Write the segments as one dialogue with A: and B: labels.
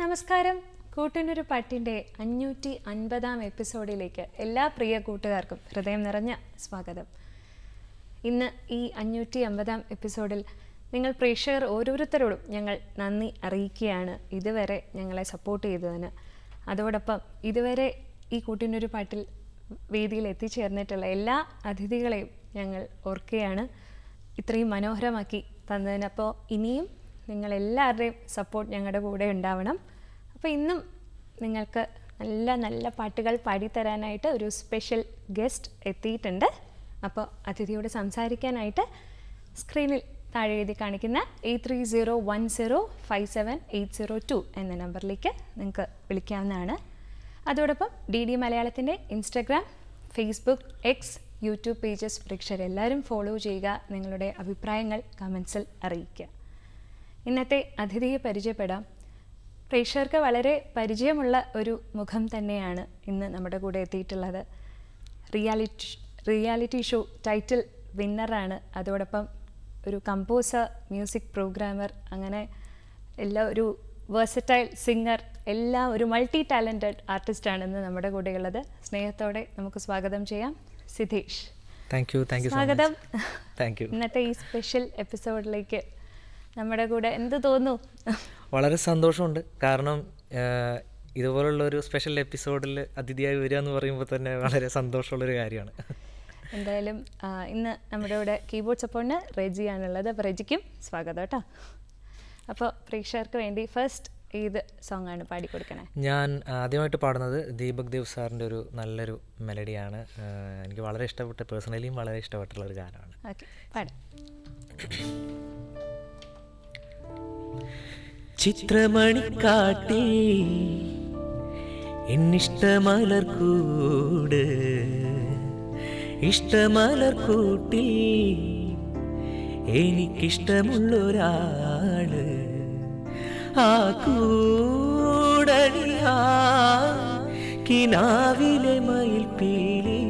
A: നമസ്കാരം. കൂട്ടിനൊരു പാട്ടിൻ്റെ 550 എപ്പിസോഡിലേക്ക് എല്ലാ പ്രിയ കൂട്ടുകാർക്കും ഹൃദയം നിറഞ്ഞ സ്വാഗതം. ഇന്ന് ഈ 550 എപ്പിസോഡിൽ നിങ്ങൾ പ്രേക്ഷകർ ഓരോരുത്തരോടും ഞങ്ങൾ നന്ദി അറിയിക്കുകയാണ് ഇതുവരെ ഞങ്ങളെ സപ്പോർട്ട് ചെയ്തതിന്. അതോടൊപ്പം ഇതുവരെ ഈ കൂട്ടിനൊരു പാട്ടിൽ വേദിയിൽ എത്തിച്ചേർന്നിട്ടുള്ള എല്ലാ അതിഥികളെയും ഞങ്ങൾ ഓർക്കുകയാണ് ഇത്രയും മനോഹരമാക്കി തന്നതിന്. അപ്പോൾ ഇനിയും നിങ്ങളെല്ലാവരുടെയും സപ്പോർട്ട് ഞങ്ങളുടെ കൂടെ ഉണ്ടാവണം. അപ്പോൾ ഇന്നും നിങ്ങൾക്ക് നല്ല നല്ല പാട്ടുകൾ പാടിത്തരാനായിട്ട് ഒരു സ്പെഷ്യൽ ഗസ്റ്റ് എത്തിയിട്ടുണ്ട്. അപ്പോൾ അതിഥിയോട് സംസാരിക്കാനായിട്ട് സ്ക്രീനിൽ താഴെ എഴുതി കാണിക്കുന്ന 8301057802 എന്ന നമ്പറിലേക്ക് നിങ്ങൾക്ക് വിളിക്കാവുന്നതാണ്. അതോടൊപ്പം DD മലയാളത്തിൻ്റെ Instagram, Facebook, X, YouTube pages പ്രേക്ഷകരെല്ലാവരും ഫോളോ ചെയ്യുക. നിങ്ങളുടെ അഭിപ്രായങ്ങൾ കമൻസിൽ അറിയിക്കുക. ഇന്നത്തെ അതിഥിയെ പരിചയപ്പെടാം. പ്രേക്ഷകർക്ക് വളരെ പരിചയമുള്ള ഒരു മുഖം തന്നെയാണ് ഇന്ന് നമ്മുടെ കൂടെ എത്തിയിട്ടുള്ളത്. റിയാലിറ്റി ഷോ ടൈറ്റിൽ വിന്നറാണ്. അതോടൊപ്പം ഒരു കമ്പോസർ, മ്യൂസിക് പ്രോഗ്രാമർ, അങ്ങനെ ഒരു വേഴ്സറ്റൈൽ സിംഗർ, എല്ലാം ഒരു മൾട്ടി ടാലൻറ്റഡ് ആർട്ടിസ്റ്റാണ് ഇന്ന് നമ്മുടെ കൂടെയുള്ളത്. സ്നേഹത്തോടെ നമുക്ക് സ്വാഗതം ചെയ്യാം. സിധേഷ്,
B: താങ്ക് യു.
A: സ്വാഗതം.
B: Thank you.
A: ഇന്നത്തെ ഈ സ്പെഷ്യൽ എപ്പിസോഡിലേക്ക് നമ്മുടെ കൂടെ എന്ത് തോന്നുന്നു?
B: വളരെ സന്തോഷമുണ്ട്. കാരണം ഇതുപോലുള്ളൊരു സ്പെഷ്യൽ എപ്പിസോഡിൽ അതിഥിയായി വരിക എന്ന് പറയുമ്പോൾ തന്നെ വളരെ സന്തോഷമുള്ളൊരു കാര്യമാണ്.
A: എന്തായാലും ഇന്ന് നമ്മുടെ കൂടെ കീബോർഡ് സപ്പോർട്ടിന് റെജിയാണുള്ളത്. അപ്പോൾ റെജിക്കും സ്വാഗതം കേട്ടോ. അപ്പോൾ പ്രേക്ഷകർക്ക് വേണ്ടി ഫസ്റ്റ് ഏത് സോങ് ആണ് പാടിക്കൊടുക്കണേ?
B: ഞാൻ ആദ്യമായിട്ട് പാടുന്നത് ദീപക് ദേവ് സാറിൻ്റെ ഒരു നല്ലൊരു മെലഡിയാണ്. എനിക്ക് വളരെ ഇഷ്ടപ്പെട്ട, പേഴ്സണലിയും വളരെ ഇഷ്ടപ്പെട്ടുള്ളൊരു ഗാനമാണ്.
A: ഓക്കെ, പാടാം.
B: ചിത്രമണിക്കാട്ടിൽ എന്നിഷ്ടമലർക്കൂട്, ഇഷ്ടമലർക്കൂട്ടിൽ എനിക്കിഷ്ടമുള്ളൊരാള്, ആ കൂടണിയാ കിനാവിലെ മയിൽപ്പീലി,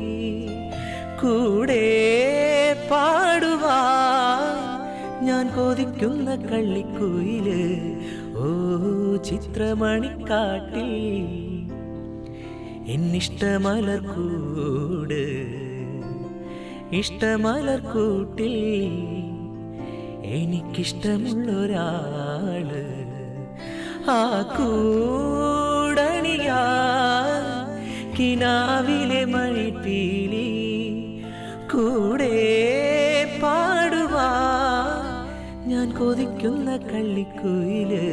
B: കൂടെ പാടുവാ ഞാൻ കൊതിക്കുന്ന കള്ളിക്കുയില്. ഓ ചിത്രമണിക്കാട്ടിൽ എന്നിഷ്ടമലർക്കൂട്, ഇഷ്ടമലർക്കൂട്ടിൽ എനിക്കിഷ്ടമുള്ളൊരാള്, ആ കൂടണിയാ കിനാവിലെ മണിപ്പീലി, കൂടെ പാടുവാ ഞാൻ കൊതിക്കുന്ന കള്ളിക്കുയില്.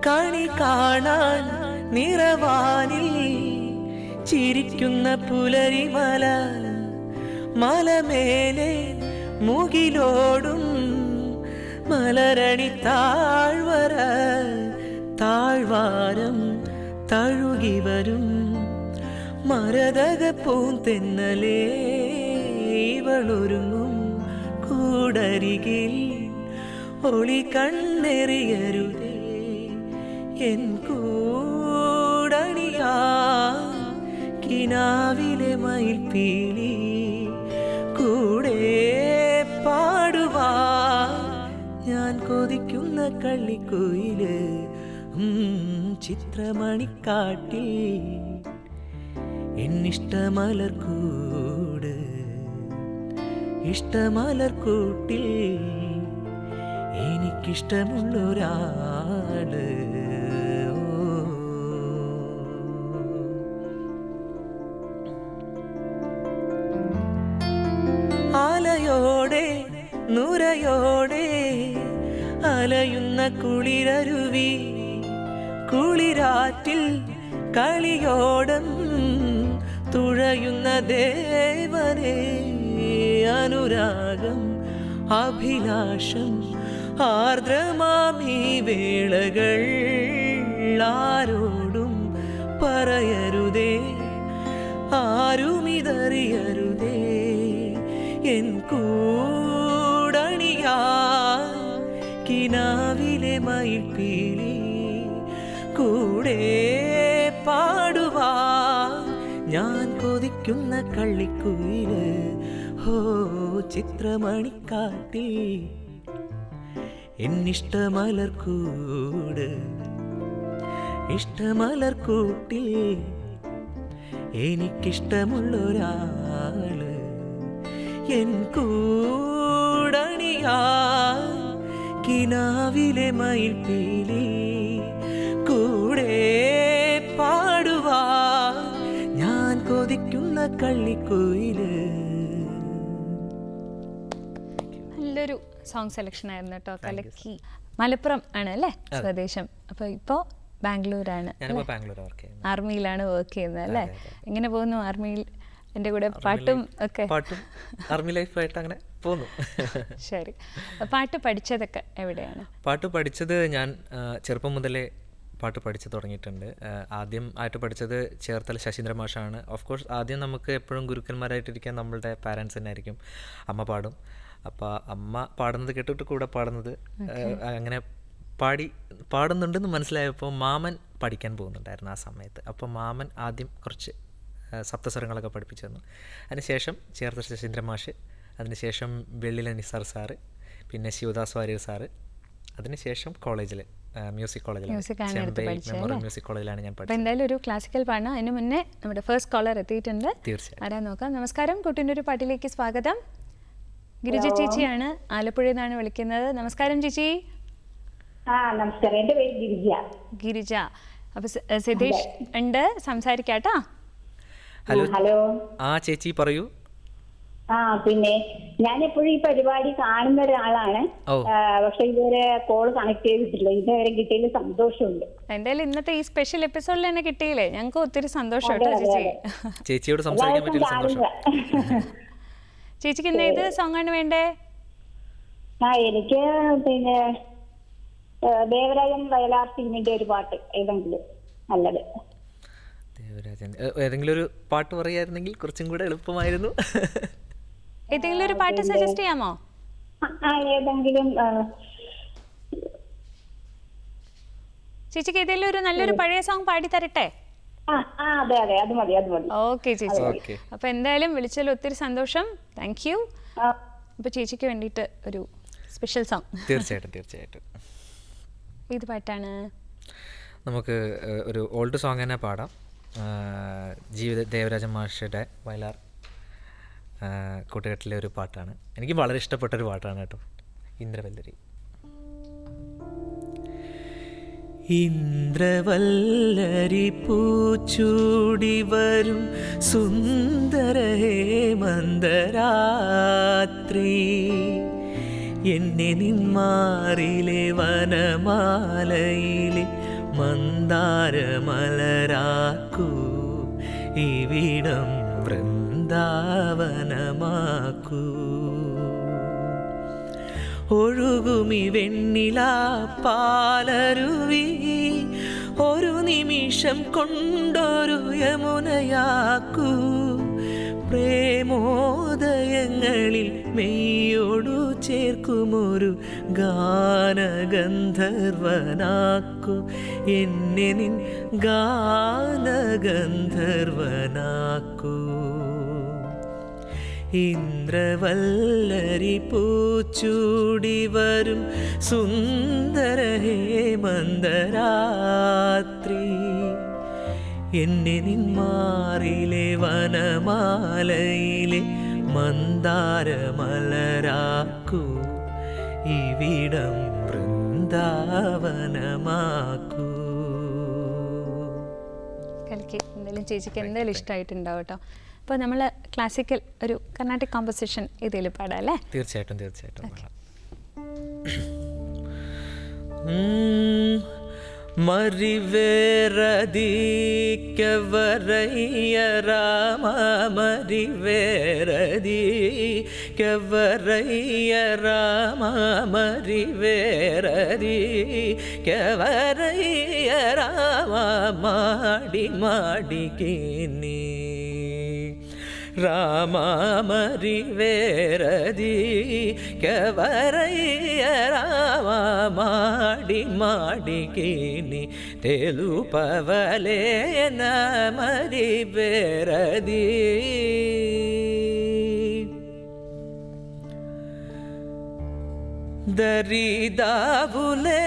B: കണി കാണാൻ നിറവാനിൽ ചിരിക്കുന്ന പുലരിമല, മലമേലെ മുകിലോടും മലരണി താഴ്വര, താഴ്വാരം തഴുകി വരും മരതക പൂന്തെന്നലേ, ഇവളൊരുങ്ങും കൂടരികിൽ ഒളി കണ്ണെറിയരുതേ, എൻ കൂടണിയാ കിനാവിലെ മയിൽപ്പീലി, കൂടെ പാടുവാ ഞാൻ കൊതിക്കുന്ന കള്ളിക്കുയില്. ചിത്രമണിക്കാട്ടിൽ എന്നിഷ്ടമലർക്കൂട്, ഇഷ്ടമലർക്കൂട്ടിൽ എനിക്കിഷ്ടമുള്ളൊരാള്. ആലയോടെ നുരയോടെ അലയുന്ന കുളിരരുവി, കുളിരാറ്റിൽ കളിയോടം തുഴയുന്ന ദേവനേ, അനുരാഗം അഭിലാഷം ആർദ്രമാമീ വേളകൾ ആരോടും പറയരുതേ, ആരുമിതറിയരുതേ, എൻ കൂടണിയാ കിനാവിലെ മയിൽപ്പീലി, കൂടെ പാടുവാ ഞാൻ കൊതിക്കുന്ന കള്ളിക്കുയില്. ഓ ചിത്രമണിക്കാട്ടിൽ എന്നിഷ്ടമലർക്കൂട്, ഇഷ്ടമലർക്കൂട്ടിൽ എനിക്കിഷ്ടമുള്ളൊരാള് എൻ കൂടണിയാ കിനാവിലെ മയിൽപ്പീലി കൂടെ പാടുവാ ഞാൻ കൊതിക്കുന്ന കള്ളിക്കുയില്.
A: നല്ലൊരു സോങ് സെലക്ഷൻ ആയിരുന്നു കേട്ടോ. കലക്കി. മലപ്പുറം ആണ് അല്ലേ സ്വദേശം? അപ്പോൾ ഇപ്പോൾ ബാംഗ്ലൂരാണ്, ആർമിയിലാണ് വർക്ക് ചെയ്യുന്നത് അല്ലേ? എങ്ങനെ പോകുന്നു ആർമിയിൽ? എൻ്റെ കൂടെ പാട്ടും ഒക്കെ
B: ആർമി ലൈഫായിട്ട് അങ്ങനെ പോകുന്നു.
A: ശരി. പാട്ട് പഠിച്ചതൊക്കെ എവിടെയാണ്?
B: പാട്ട് പഠിച്ചത് ഞാൻ ചെറുപ്പം മുതലേ പാട്ട് പഠിച്ച് തുടങ്ങിയിട്ടുണ്ട്. ആദ്യം ആയിട്ട് പഠിച്ചത് ചേർത്തല ശശീന്ദ്ര മാഷാണ്. ഓഫ് കോഴ്സ് ആദ്യം നമുക്ക് എപ്പോഴും ഗുരുക്കന്മാരായിട്ടിരിക്കാൻ നമ്മളുടെ പാരൻസ് തന്നെ ആയിരിക്കും. അമ്മ പാടും, അപ്പോൾ അമ്മ പാടുന്നത് കേട്ടിട്ട് കൂടെ പാടുന്നത്, അങ്ങനെ പാടുന്നുണ്ടെന്ന് മനസ്സിലായപ്പോൾ മാമൻ പഠിക്കാൻ പോകുന്നുണ്ടായിരുന്നു ആ സമയത്ത്. അപ്പോൾ മാമൻ ആദ്യം കുറച്ച് സപ്തസ്വരങ്ങളൊക്കെ പഠിപ്പിച്ചു തന്നു. അതിനുശേഷം ചേർത്തല ശശീന്ദ്ര മാഷ്, അതിനുശേഷം വെള്ളിലെ നിസാർ സാറ്, പിന്നെ ശിവദാസ് വാര്യർ സാറ്, അതിനുശേഷം കോളേജിൽ മ്യൂസിക് കോളേജിലാണ് മ്യൂസിക് കോളേജിലാണ് ഞാൻ പഠിച്ചത്.
A: എന്തായാലും ഒരു ക്ലാസിക്കൽ പാടാം. അതിന് മുന്നേ നമ്മുടെ ഫസ്റ്റ് കോളർ എത്തിയിട്ടുണ്ട്.
B: തീർച്ചയായും
A: ആരാ നോക്കാം. നമസ്കാരം, കുട്ടീൻ്റെ ഒരു പാട്ടിലേക്ക് സ്വാഗതം. ഗിരിജ ചേച്ചിയാണ്, ആലപ്പുഴയിൽ നിന്നാണ് വിളിക്കുന്നത്. നമസ്കാരം ചേച്ചി.
C: നമസ്കാരം, എന്റെ പേര് ഗിരിജ.
A: ഗിരിജ. അപ്പൊ സിതേഷ് ഉണ്ട്, സംസാരിക്കാട്ടാ.
C: ഹലോ.
B: ആ ചേച്ചി പറയൂ.
C: പിന്നെ ഞാൻ എപ്പോഴും ഈ പരിപാടി കാണുന്ന ഒരാളാണ്, പക്ഷെ ഇതുവരെ കോൾ കണക്ട് ചെയ്തിട്ടില്ല. ഇതുവരെ കിട്ടിയതിൽ സന്തോഷമുണ്ട്.
A: എന്തായാലും ഇന്നത്തെ ഈ സ്പെഷ്യൽ എപ്പിസോഡിൽ തന്നെ കിട്ടിയില്ലേ, ഞങ്ങൾക്ക് ഒത്തിരി സന്തോഷം കേട്ടോ ചേച്ചി.
B: ചേച്ചിയോട് സംസാരിക്കാൻ പറ്റിയ സന്തോഷം.
A: ചേച്ചിക്ക് ഇന്ന് ഏത് സോങ് ആണ് വേണ്ടേ?
C: എനിക്ക് പിന്നെ ദേവരാജൻ വയലാർ ടീമിന്റെ ഒരു പാട്ട് ഏതെങ്കിലും നല്ലത്.
B: ദേവരാജൻ ഏതെങ്കിലും ഒരു പാട്ട് പറയായിരുന്നെങ്കിൽ കുറച്ചും കൂടെ എളുപ്പമായിരുന്നു.
A: ഏതെങ്കിലും ഒരു പാട്ട് സജസ്റ്റ് ചെയ്യാമോ?
C: ഏതെങ്കിലും
A: ചേച്ചിക്ക് ഏതെങ്കിലും ഒരു നല്ലൊരു പഴയ സോങ് പാടി തരട്ടെ?
C: അതെ അതെ, അത് മതി, അത് മതി.
A: ഓക്കെ ചേച്ചി. അപ്പൊ എന്തായാലും വിളിച്ചതിൽ ഒത്തിരി സന്തോഷം. Thank U. അപ്പൊ ചേച്ചിക്ക് വേണ്ടിയിട്ട് ഒരു സ്പെഷ്യൽ സോങ്.
B: തീർച്ചയായിട്ടും തീർച്ചയായിട്ടും.
A: ഏത് പാട്ടാണ്?
B: നമുക്ക് ഒരു ഓൾഡ് സോങ് തന്നെ പാടാം. ദേവരാജൻ മാഷയുടെ വയലാർ കൂട്ടുകെട്ടിലെ ഒരു പാട്ടാണ്. എനിക്ക് വളരെ ഇഷ്ടപ്പെട്ടൊരു പാട്ടാണ് കേട്ടോ, ഇന്ദ്രവല്ലരി. ഇന്ദ്രവല്ലരി പൂച്ചൂടി വരും സുന്ദര ഹേമന്തരാത്രി, എന്നെ നിന്മാറിലെ വനമാലയിലെ മന്ദാരമലരാക്കൂ, ഇവിടം വൃന്ദാവനമാക്കൂ. ഒഴുകുമി വെണ്ണില പാലരുവി, ഒരു നിമിഷം കൊണ്ടൊരു യമുനയാക്കൂ. പ്രേമോദയങ്ങളിൽ മെയ്യോടു ചേർക്കുമൊരു ഗാനഗന്ധർവനാക്കു, എന്നെ നിൻ ഗാനഗന്ധർവനാക്കൂ. ഇന്ദ്രവല്ലരി പൂച്ചൂടി വരും സുന്ദര ഹേമന്തരാത്രി, എന്നെ നിന്മാറിലെ വനമാലയിലെ മന്ദാരമലരാക്കൂ, ഇവിടം വൃന്ദാവനമാക്കൂ.
A: എന്തായാലും ചേച്ചിക്ക് എന്തായാലും ഇഷ്ടമായിട്ടുണ്ടാവും കേട്ടോ. അപ്പോൾ നമ്മൾ ക്ലാസിക്കൽ ഒരു കർണാട്ടിക് കോമ്പോസിഷൻ ഇതിൽ പാടാം അല്ലേ?
B: തീർച്ചയായിട്ടും തീർച്ചയായിട്ടും. മരിവേരദിക്കവരയ്യ രാമ, മരിവേരദിക്കവരയ്യ രാമ, മരിവേരദിക്കവരയ്യ രാമ, മാടി മാടിക്കിനി രാമ, മരിവേരദിക്കവരയ്യ രാമ, മാടി മാടിക്കിനി తెలుపవలేన మరివేరది. ദരിദാവുലേ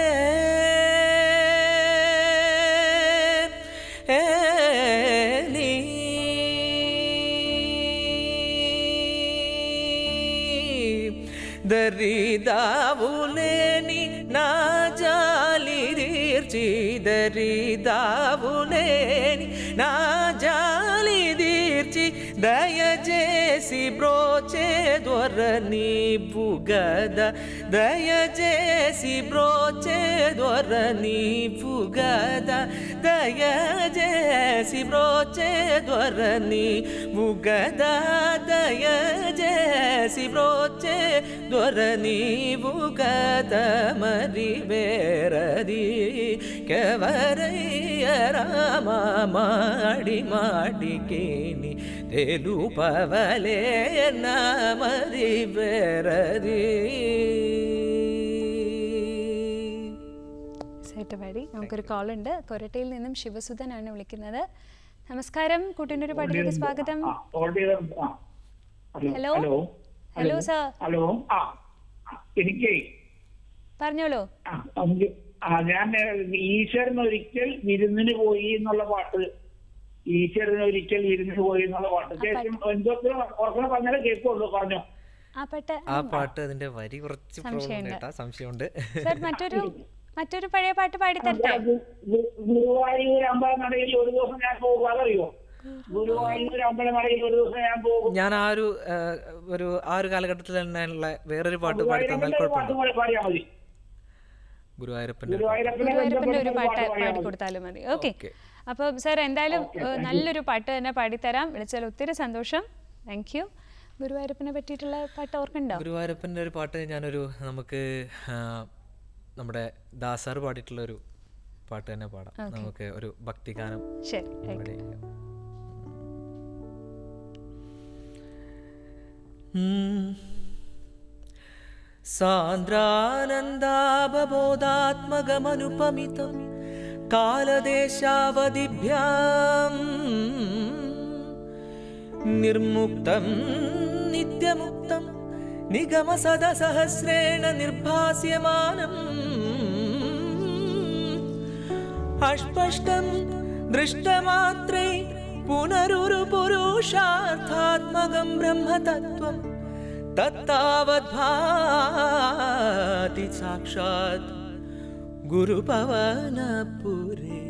B: ദരിദാവുലേനി నా జాలిదీర్చి దరిదావులేని నా జాలిదీర్చి దయచేసి బ్రోచే దొరని బుగద దయచేసి బ్రోచే దొరని బుగద దయచేసి బ్రోచే దొరని బుగద దయచేసి బ్రోచే దొరని బుగద మరి ಬೇರದಿ ಕೆವರಯ್ಯ ರಾಮ ಮಾಡಿ ಮಾಡಿ ಕೇನಿ తెలుపవలే నా మరి ಬೇರದಿ.
A: സേട്ടപാടി നമുക്കൊരു കോൾ ഉണ്ട്. കൊരട്ടയിൽ നിന്നും ശിവസുധനാണ് വിളിക്കുന്നത്. നമസ്കാരം, കൂട്ടിനൊരു പാട്ടിലേക്ക് സ്വാഗതം. Hello hello sir.
D: ഹലോ, എനിക്ക്
A: പറഞ്ഞോളൂ.
D: ഞാൻ ഈശ്വരനൊരിക്കൽ വിരുന്നിന് പോയി എന്നുള്ള പാട്ട്, ഈശ്വരനൊരിക്കൽ വിരുന്നിന് പോയി എന്നുള്ള പാട്ട് എന്തൊക്കെ ഉറക്കെ പറഞ്ഞാലേ കേൾക്കുള്ളൂ. പറഞ്ഞോ.
B: ആ പാട്ട് അതിന്റെ വരി കുറച്ച് സംശയമുണ്ട്.
A: മറ്റൊരു പഴയ പാട്ട് പാടിത്തരട്ടെ?
D: ഗുരുവായൂർ അമ്പലനടയിൽ ഒരു ദിവസം ഞാൻ പോകും, അതറിയോ? ഗുരുവായൂർ അമ്പലനടയിൽ ഒരു ദിവസം ഞാൻ പോകും.
B: ഞാൻ ആ ഒരു കാലഘട്ടത്തിൽ തന്നെയുള്ള വേറൊരു പാട്ട് പാടി തന്നാൽ കുഴപ്പമില്ല.
D: പാടിയാൽ മതി.
A: ഗുരുവായൂരപ്പന്റെ ഒരു പാട്ട് പാടിക്കൊടുത്താലും മതി. ഓക്കെ. അപ്പോൾ സാർ എന്തായാലും നല്ലൊരു പാട്ട് തന്നെ പാടിത്തരാം. വിളിച്ചാൽ ഒത്തിരി സന്തോഷം. Thank U. ഗുരുവായൂരപ്പനെ പറ്റിയിട്ടുള്ള പാട്ട് ഓർക്കുന്നുണ്ടോ?
B: ഗുരുവായൂരപ്പൻ്റെ ഒരു പാട്ട് നമുക്ക് നമ്മുടെ ദാസാർ പാടിയിട്ടുള്ള ഒരു പാട്ട് തന്നെ പാടാം. നമുക്ക് ഒരു ഭക്തിഗാനം.
A: ശരി.
B: സാന്ദ്രാനന്ദാവബോധാത്മകമനുപമിതം കാലദേശാവധിഭ്യാം നിർമുക്തം നിത്യമുക്തം നിഗമസദസഹസ്രേണ നിർഭാസ്യമാനം അസ്പഷ്ടം ദൃഷ്ടമാത്രേ പുനരുരു പുരുഷാർത്ഥാത്മകം ബ്രഹ്മതത്വം തത്താവദ്ഭാതി സാക്ഷാത് ഗുരുപവനപുരേ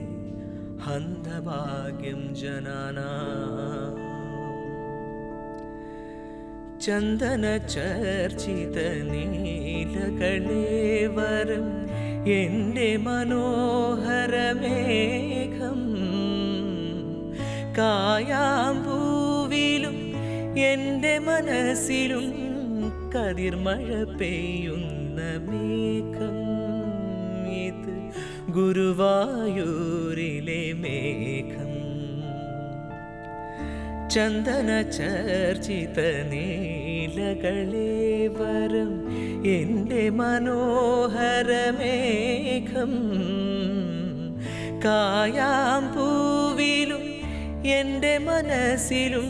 B: ഹന്തഭാഗ്യം ജനാനാം ചന്ദനചർച്ചിത നീലകളേവരം എൻ്റെ മനോഹരമേഘം കായാമ്പൂവിലും എൻ്റെ മനസ്സിലും കതിർമഴ പെയ്യുന്ന മേഘം ഇത് ഗുരുവായൂരിലെ മേഘം ചന്ദനചർച്ചിത നീലകളേവരം എൻ്റെ മനോഹരമേഘം കായാമ്പൂവിലും എൻ്റെ മനസ്സിലും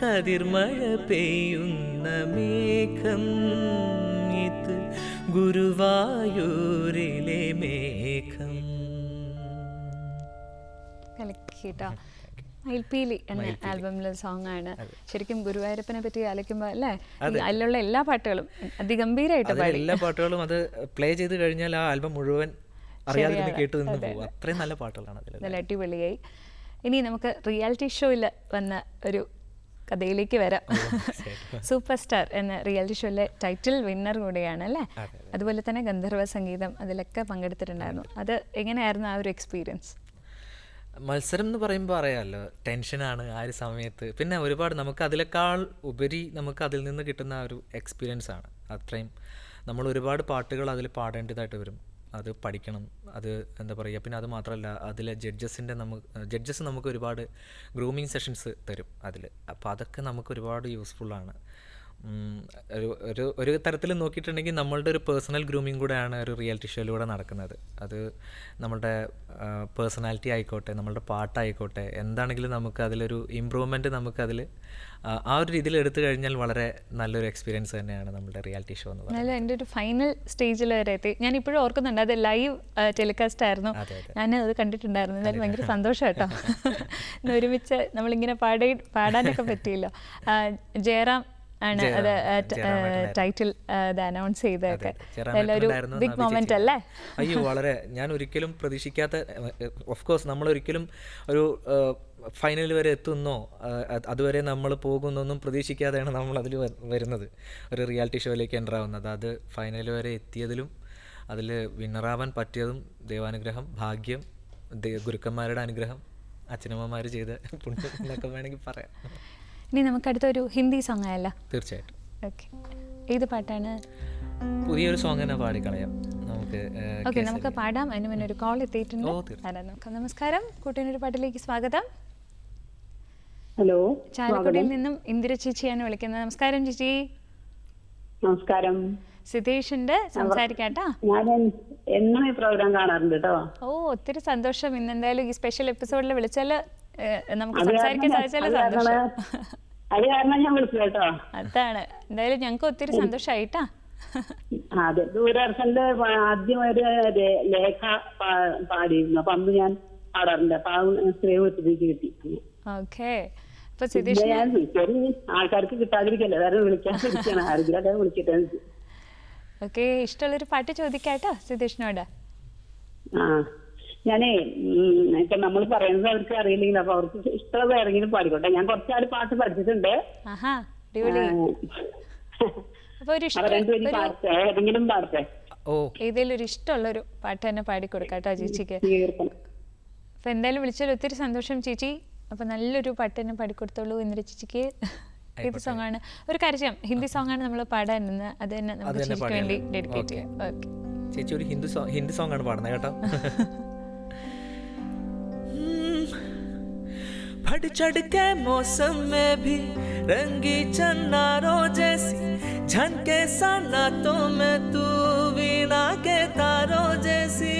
B: കതിർമഴ പെയ്യുന്ന മേഘം ഇത് ഗുരുവായൂരിലെ മേഘം.
A: മയിൽപ്പീലി എന്ന ആൽബമിലെ സോങ് ആണ്. ശരിക്കും ഗുരുവായൂരപ്പനെ പറ്റി ആലോചിക്കുമ്പോൾ അല്ലേ, അതിലുള്ള എല്ലാ പാട്ടുകളും അതിഗംഭീരമായിട്ട് പാടി.
B: എല്ലാ പാട്ടുകളും അത് പ്ലേ ചെയ്ത് കഴിഞ്ഞാൽ ആ ആൽബം മുഴുവൻ അറിയാതെ കേട്ടു നിന്ന് പോകും. അത്രയും നല്ല പാട്ടുകളാണ് അതിൽ.
A: നല്ല അടിപൊളിയായി. ഇനി നമുക്ക് റിയാലിറ്റി ഷോയിൽ വന്ന ഒരു കഥയിലേക്ക് വരാം. സൂപ്പർ സ്റ്റാർ എന്ന റിയാലിറ്റി ഷോയിലെ ടൈറ്റിൽ വിന്നർ കൂടെയാണ് അല്ലേ? അതുപോലെ തന്നെ ഗന്ധർവ സംഗീതം അതിലൊക്കെ പങ്കെടുത്തിട്ടുണ്ടായിരുന്നു. അത് എങ്ങനെയായിരുന്നു ആ ഒരു എക്സ്പീരിയൻസ്?
B: മത്സരം എന്ന് പറയുമ്പോൾ അറിയാമല്ലോ, ടെൻഷനാണ് ആ ഒരു സമയത്ത്. പിന്നെ ഒരുപാട് നമുക്ക് അതിനേക്കാൾ ഉപരി നമുക്ക് അതിൽ നിന്ന് കിട്ടുന്ന ആ ഒരു എക്സ്പീരിയൻസ് ആണ്. അത്രയും നമ്മൾ ഒരുപാട് പാട്ടുകൾ അതിൽ പാടേണ്ടതായിട്ട് വരും, അത് പഠിക്കണം, അത് എന്താ പറയുക. പിന്നെ അത് മാത്രമല്ല, അതിലെ ജഡ്ജസ് നമുക്ക് ഒരുപാട് ഗ്രൂമിങ് സെഷൻസ് തരും അതിൽ. അപ്പോൾ അതൊക്കെ നമുക്ക് ഒരുപാട് യൂസ്ഫുള്ളാണ്. ഒരു തരത്തിൽ നോക്കിയിട്ടുണ്ടെങ്കിൽ നമ്മളുടെ ഒരു പേഴ്സണൽ ഗ്രൂമിങ് കൂടെയാണ് ഒരു റിയാലിറ്റി ഷോയിലൂടെ നടക്കുന്നത്. അത് നമ്മളുടെ പേഴ്സണാലിറ്റി ആയിക്കോട്ടെ, നമ്മളുടെ പാട്ടായിക്കോട്ടെ, എന്താണെങ്കിലും നമുക്ക് അതിലൊരു ഇമ്പ്രൂവ്മെൻറ്റ് നമുക്കതിൽ ആ ഒരു രീതിയിൽ എടുത്തു കഴിഞ്ഞാൽ വളരെ നല്ലൊരു എക്സ്പീരിയൻസ് തന്നെയാണ് നമ്മുടെ റിയാലിറ്റി ഷോ എന്ന് പറയുന്നത്.
A: എന്നാലും എൻ്റെ ഒരു ഫൈനൽ സ്റ്റേജിൽ വരെ എത്തി. ഞാൻ ഇപ്പോഴും ഓർക്കുന്നുണ്ട്, അത് ലൈവ് ടെലികാസ്റ്റ് ആയിരുന്നു, ഞാൻ അത് കണ്ടിട്ടുണ്ടായിരുന്നു. എന്തായാലും ഭയങ്കര സന്തോഷം കേട്ടോ. ഇന്ന് ഒരുമിച്ച് നമ്മളിങ്ങനെ പാടാനൊക്കെ പറ്റിയല്ലോ. ജയറാം ആണ് അത് ടൈറ്റിൽ അത് അനൗൺസ് ചെയ്തതൊക്കെ. ഒരു ബിഗ് മൊമെന്റ് അല്ലേ?
B: അയ്യോ, വളരെ. ഞാൻ ഒരിക്കലും പ്രതീക്ഷിക്കാത്ത, ഓഫ് കോഴ്സ് നമ്മളൊരിക്കലും ഒരു ഫൈനൽ വരെ എത്തുന്നോ അതുവരെ നമ്മൾ പോകുന്നൊന്നും പ്രതീക്ഷിക്കാതെയാണ് നമ്മൾ അതിൽ വരുന്നത്, ഒരു റിയാലിറ്റി ഷോയിലേക്ക് എൻ്റർ ആവുന്നത്. അത് ഫൈനൽ വരെ എത്തിയതിലും അതിൽ വിന്നറാവാൻ പറ്റിയതും ദൈവാനുഗ്രഹം, ഭാഗ്യം, ഗുരുക്കന്മാരുടെ അനുഗ്രഹം, അച്ഛനമ്മമാർ ചെയ്ത പുണ്യം എന്നൊക്കെ വേണമെങ്കിൽ പറയാം.
A: ഇനി നമുക്ക് അടുത്തൊരു ഹിന്ദി സോങ് ആയല്ലോ?
B: തീർച്ചയായിട്ടും.
A: ഓക്കെ, ഏത് പാട്ടാണ്?
B: പുതിയൊരു സോങ് തന്നെ പാടിക്കളയാം നമുക്ക്.
A: ഓക്കെ, നമുക്ക് പാടാം. അതിന് മുന്നേ ഒരു കോൾ എത്തിയിട്ടുണ്ട്. നമസ്കാരം, കൂട്ടിനൊരു പാട്ടിലേക്ക് സ്വാഗതം.
C: ഹലോ,
A: ചാലക്കുടിയിൽ നിന്നും ഇന്ദിര ചേച്ചിയാണ് വിളിക്കുന്നത്. നമസ്കാരം ചേച്ചി.
C: നമസ്കാരം.
A: സിതേഷുണ്ട്, സംസാരിക്കാട്ടാ.
C: ഞാൻ എന്നും ഈ പ്രോഗ്രാം കാണാറുണ്ട് കേട്ടോ.
A: ഓ, ഒത്തിരി സന്തോഷം. ഇന്ന് എന്തായാലും ഈ സ്പെഷ്യൽ എപ്പിസോഡിൽ വിളിച്ചാല് നമുക്ക് സംസാരിക്കാൻ സാധിച്ചാലും സന്തോഷം.
C: അത് കാരണം ഞാൻ വിളിച്ചു കേട്ടോ.
A: അതാണ്, എന്തായാലും ഞങ്ങൾക്ക് ഒത്തിരി സന്തോഷായിട്ടാ.
C: അതെ, ദൂരദർശന്റെ ആദ്യം ഒരു ലേഖ പാടിയിരുന്നു. അപ്പൊ അന്ന് ഞാൻ പാടാറുണ്ട്. അപ്പൊ ആ സ്ത്രീ വിളിച്ചിട്ട് കിട്ടി.
A: ഓക്കെ,
C: ആൾക്കാർക്ക് കിട്ടാതിരിക്കല്ലേ, വേറെ വിളിക്കാൻ ആരെങ്കിലും വിളിക്കട്ടെ.
A: ഓക്കെ, ഇഷ്ടമുള്ളൊരു പാട്ട് ചോദിക്കാട്ടോ സിതേഷിനോട്.
C: ഞാനേ ഇപ്പൊ നമ്മൾ പറയുന്നത് അവർക്ക് അറിയില്ലെങ്കിൽ അപ്പൊ അവർക്ക് ഇഷ്ടമുള്ള ഏതെങ്കിലും പാടിക്കോട്ടെ. ഞാൻ കുറച്ചാൾ പാട്ട് പഠിച്ചിട്ടുണ്ട്. ഏതെങ്കിലും പാടട്ടെ?
A: ഏതെങ്കിലും ഒരു ഇഷ്ടമുള്ളൊരു പാട്ട് തന്നെ പാടിക്കൊടുക്കാട്ടോ ചേച്ചിക്ക്. അപ്പൊ എന്തായാലും വിളിച്ചാൽ ഒത്തിരി സന്തോഷം ചേച്ചി. അപ്പൊ നല്ലൊരു പാട്ട് തന്നെ പാടിക്കൊടുത്തോളൂ ഇന്ദിര ചേച്ചിക്ക്. ഏത് സോങ് ആണ്? ഒരു കാര്യം ചെയ്യാം, ഹിന്ദി സോങ് ആണ് നമ്മൾ പാടാൻ നിന്ന്, അത് തന്നെ നമുക്ക് ചേച്ചിക്ക് വേണ്ടി ഡെഡിക്കേറ്റ് ചെയ്യാം. ഓക്കെ
B: ചേച്ചി, ഒരു ഹിന്ദി സോങ് ആണ് പാടുന്നത് കേട്ടോ. बढ़ चढ़ के मौसम में भी रंगी चन्नारों जैसी झनके सन्नाटों में तू वीणा के तारों जैसी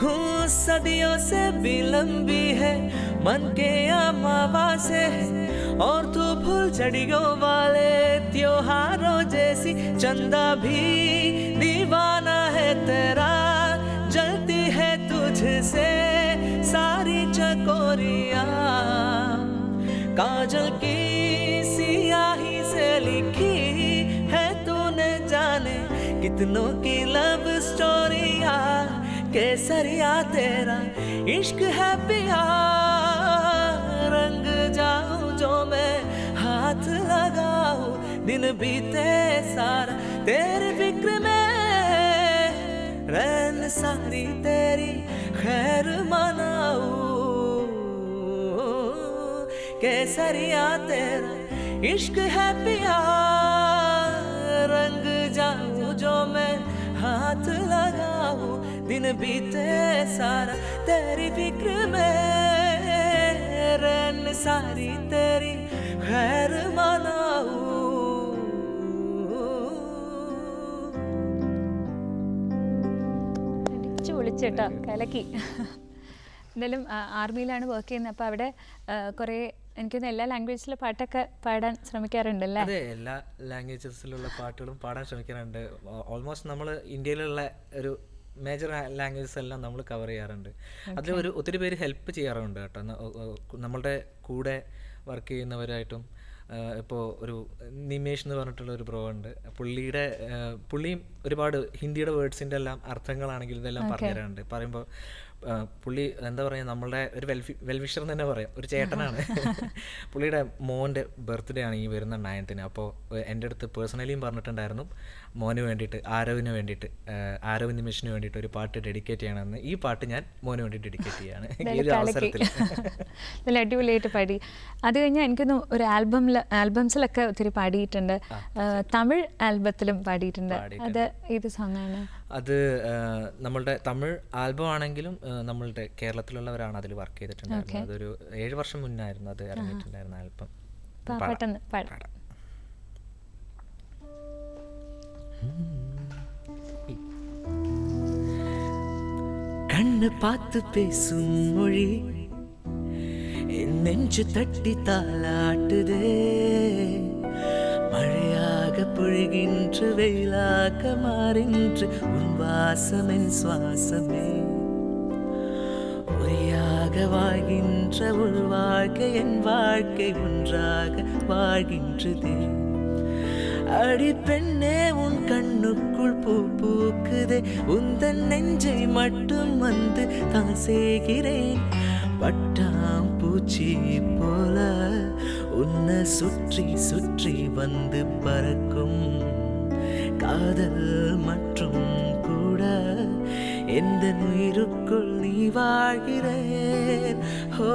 B: हूँ सदियों से भी लंबी है मन के अमावा से है और तू फूल झड़ियों वाले त्योहारों जैसी चंदा भी दीवाना है तेरा जलती है तुझसे सारी चकोरियां काजल की सियाही से लिखी है तूने जाने कितनों की लव स्टोरियां केसरिया तेरा इश्क है पिया रंग जाऊं जो मैं हाथ लगाऊं दिन बीते सारा तेरे फिक्र में रैन सारी तेरी खैर मनाऊं केसरिया तेरा इश्क है पिया रंग जाऊं जो मैं हाथ लगाऊं दिन बीते सारा तेरी फिक्र में रैन सारी तेरी खैर मनाऊं.
A: വിളിച്ചേട്ടോ, കലക്കി. എന്തായാലും ആർമിയിലാണ് വർക്ക് ചെയ്യുന്നത്. അപ്പോൾ അവിടെ കുറേ എനിക്കൊന്ന് എല്ലാ ലാംഗ്വേജിലെ പാട്ടൊക്കെ പാടാൻ ശ്രമിക്കാറുണ്ടല്ലേ?
B: അതെ, എല്ലാ ലാംഗ്വേജസിലുള്ള പാട്ടുകളും പാടാൻ ശ്രമിക്കാറുണ്ട്. ഓൾമോസ്റ്റ് നമ്മൾ ഇന്ത്യയിലുള്ള ഒരു മേജർ ലാംഗ്വേജസ് എല്ലാം നമ്മൾ കവർ ചെയ്യാറുണ്ട്. അതിൽ ഒത്തിരി പേര് ഹെൽപ്പ് ചെയ്യാറുണ്ട് കേട്ടോ, നമ്മളുടെ കൂടെ വർക്ക് ചെയ്യുന്നവരായിട്ടും. ഇപ്പോൾ ഒരു നിമേഷ് എന്ന് പറഞ്ഞിട്ടുള്ള ഒരു ബ്രോ ഉണ്ട്. പുള്ളിയും ഒരുപാട് ഹിന്ദിയുടെ വേർഡ്സിൻ്റെ എല്ലാം അർത്ഥങ്ങളാണെങ്കിൽ ഇതെല്ലാം പറഞ്ഞു തരാറുണ്ട്. പറയുമ്പോൾ പുള്ളി എന്താ പറയുക, നമ്മളുടെ ഒരു വെൽവിഷർ എന്ന് തന്നെ പറയാം, ഒരു ചേട്ടനാണ്. പുള്ളിയുടെ മോൻ്റെ ബർത്ത്ഡേ ആണ് ഈ വരുന്ന 9th. അപ്പോൾ എൻ്റെ അടുത്ത് പേഴ്സണലിയും പറഞ്ഞിട്ടുണ്ടായിരുന്നു മോന് വേണ്ടിയിട്ട്, ആരവിന് വേണ്ടിയിട്ട്, ആരവ് നിമിഷിന് വേണ്ടിയിട്ട് ഒരു പാട്ട് ഡെഡിക്കേറ്റ് ചെയ്യണമെന്ന്. ഈ പാട്ട് ഞാൻ മോന് വേണ്ടി ഡെഡിക്കേറ്റ് ചെയ്യാണ് ഈ ഒരു അവസരത്തിൽ.
A: നല്ല അടിപൊളിയായിട്ട് പാടി. അത് കഴിഞ്ഞാൽ എനിക്കൊന്ന് ഒരു ആൽബംസിലൊക്കെ ഒത്തിരി പാടിയിട്ടുണ്ട്, തമിഴ് ആൽബത്തിലും പാടിയിട്ടുണ്ട്. അത് ഏത് സോങ്ങാണ്?
B: അത് നമ്മളുടെ തമിഴ് ആൽബം ആണെങ്കിലും നമ്മളുടെ കേരളത്തിലുള്ളവരാണ് അതിൽ വർക്ക് ചെയ്തിട്ടുണ്ടായിരുന്നത്. അതൊരു 7 വർഷം മുന്നായിരുന്നു അത് ഇറങ്ങിയിട്ടുണ്ടായിരുന്ന ആൽബം.
A: പെട്ടെന്ന് പാടാം.
B: கண்ணு பார்த்து பேசும் மொழி என் நெஞ்சு தட்டி தாளாட்டுதே, மழையாக பொழிகின்ற வெயிலாக மாறின்று உன் வாசம் என் சுவாசமே, ஒரியாக வாழ்கின்ற ஒரு வாழ்க்கை என் வாழ்க்கை ஒன்றாக வாழ்கின்றதே. அடி பெண்ணே உன் கண்ணுக்குள் பூ பூக்குதே, உந்தன் நெஞ்சை மட்டும் வந்து தான் செய்கிறேன். பட்டாம் பூச்சி போல உன்னை சுற்றி சுற்றி வந்து பறக்கும் காதல் மற்றும் கூட எந்த உயிருக்குள் நீ வாழ்கிறேன். ஹோ